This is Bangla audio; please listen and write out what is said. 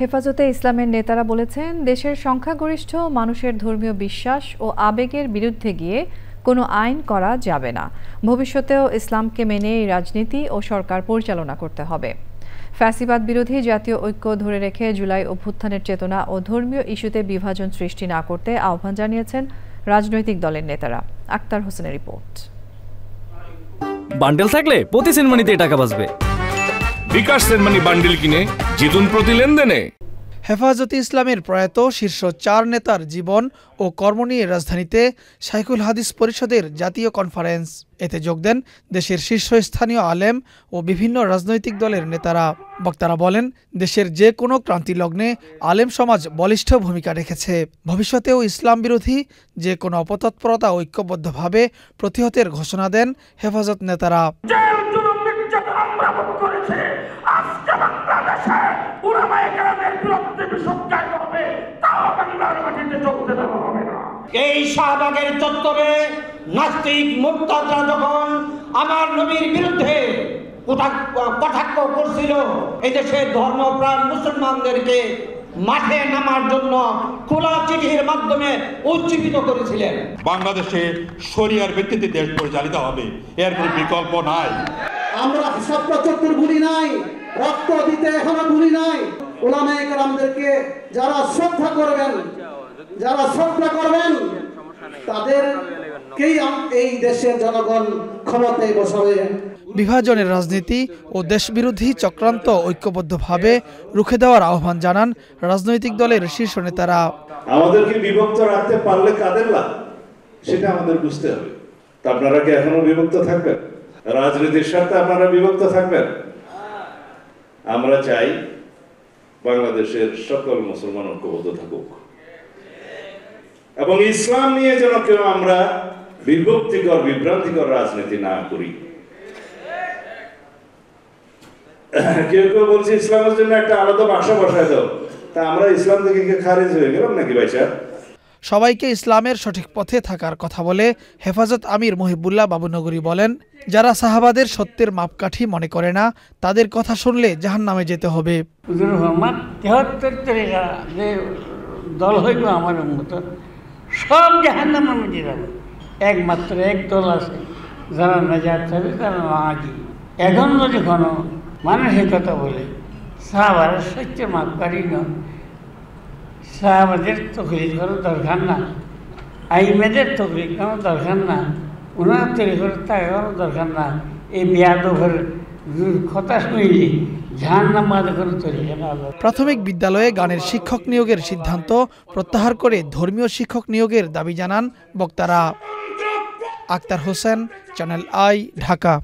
হেফাজতে ইসলামের নেতারা বলেছেন, দেশের সংখ্যাগরিষ্ঠ মানুষের ধর্মীয় বিশ্বাস ও আবেগের বিরুদ্ধে গিয়ে কোনো আইন করা যাবে না। ভবিষ্যতেও ইসলামকে মেনে রাজনীতি ও সরকার পরিচালনা করতে হবে। ফ্যাসিবাদ বিরোধী জাতীয় ঐক্য ধরে রেখে জুলাই অভ্যুত্থানের চেতনা ও ধর্মীয় ইস্যুতে বিভাজন সৃষ্টি না করতে আহ্বান জানিয়েছেন রাজনৈতিক দলের নেতারা। আক্তার হোসেনের রিপোর্ট। বান্ডেল থাকলে প্রতি সেনমানিতে টাকা বাঁচবে। বিকাশ সেনমানি বান্ডেল কিনে জিতুন প্রতি লেনদেনে। হেফাজতে ইসলামের প্রয়াত শীর্ষ 4 নেতার জীবন ও কর্ম নিয়ে রাজধানীতে শাইখুল হাদিস পরিষদের জাতীয় কনফারেন্স। এতে যোগ দেন দেশের শীর্ষস্থানীয় আলেম ও বিভিন্ন রাজনৈতিক দলের নেতারা। বক্তারা বলেন, দেশের যে কোনো ক্রান্তি লগ্নে আলেম সমাজ বলিষ্ঠ ভূমিকা রেখেছে। ভবিষ্যতেও ইসলাম বিরোধী যে কোনো অপতৎপরতা ঐক্যবদ্ধভাবে প্রতিহতের ঘোষণা দেন হেফাজত নেতারা। এই শাহবাগের চত্বরে নাস্তিক মুরতাদরা যখন আমার নবীর বিরুদ্ধে কটাক্ষ করছিল, এই দেশের ধর্মপ্রাণ মুসলমানদেরকে মাঠে নামার জন্য খোলা চিঠির মাধ্যমে উজ্জীবিত করেছিলেন। বাংলাদেশে শরিয়ার ভিত্তিতে দেশ পরিচালিত হবে, এর কোনো বিকল্প নাই। আমরা ৭৭ ভুলি নাই, রক্ত দিতে এখনো ভুলি নাই। উলামায়ে কেরামদেরকে যারা শ্রদ্ধা করবেন তাদেরকেই এই দেশের জনগণ ক্ষমতায় বসাবে। বিভাজনের রাজনীতি ও দেশবিরোধী চক্রান্ত ঐক্যবদ্ধভাবে রুখে দেওয়ার আহ্বান জানান রাজনৈতিক দলের শীর্ষ নেতারা। আমাদেরকে বিভক্ত রাখতে পারলে কাদের লাভ, সেটা আমাদের বুঝতে হবে। তা আপনারা কি এখনো বিভক্ত থাকবেন? রাজনীতির স্বার্থে আপনারা বিভক্ত থাকবেন? আমরা চাই বাংলাদেশের সকল মুসলমান ঐক্যবদ্ধ থাকুক এবং ইসলাম নিয়ে যেন কেউ আমরা বিভ্রান্তিকর রাজনীতি না করি। কেউ কেউ বলছে ইসলামের জন্য একটা আলাদা বাসা বসায় দাও, তা আমরা ইসলাম থেকে খারিজ হয়ে গেলাম নাকি ভাই সাহেব? সবাইকে ইসলামের সঠিক পথে থাকার কথা বলে হেফাজত আমির মহিবুল্লাহ বাবুনগরী বলেন, যারা সাহাবাদের সত্যের মাপকাঠি মনে করে না, তাদের কথা শুনলে জাহান্নামে যেতে হবে। দল হইব আমার মতো সব জাহান্নামের মধ্যে যাবে, একমাত্র এক দল আছে যারা নাজাত হবে, তারা নাজি। এখন যদি কোনো মানুষের কথা বলে সাহাবারা সত্যের মাপকাঠি নয়, সাহাবাদের তকলিফ করার দরকার না, আইমেদের তকলিফ করার দরকার না, ওনার তৈরি করে তাকে করার দরকার না। এই বিয়াদবের কথা শুনলি জাহান্নাম বাদে কোনো তৈরি করা। প্রাথমিক বিদ্যালয়ে গানের শিক্ষক নিয়োগের সিদ্ধান্ত প্রত্যাহার করে ধর্মীয় শিক্ষক নিয়োগের দাবি জানান বক্তারা। Akhtar Hossain, Channel I, Dhaka.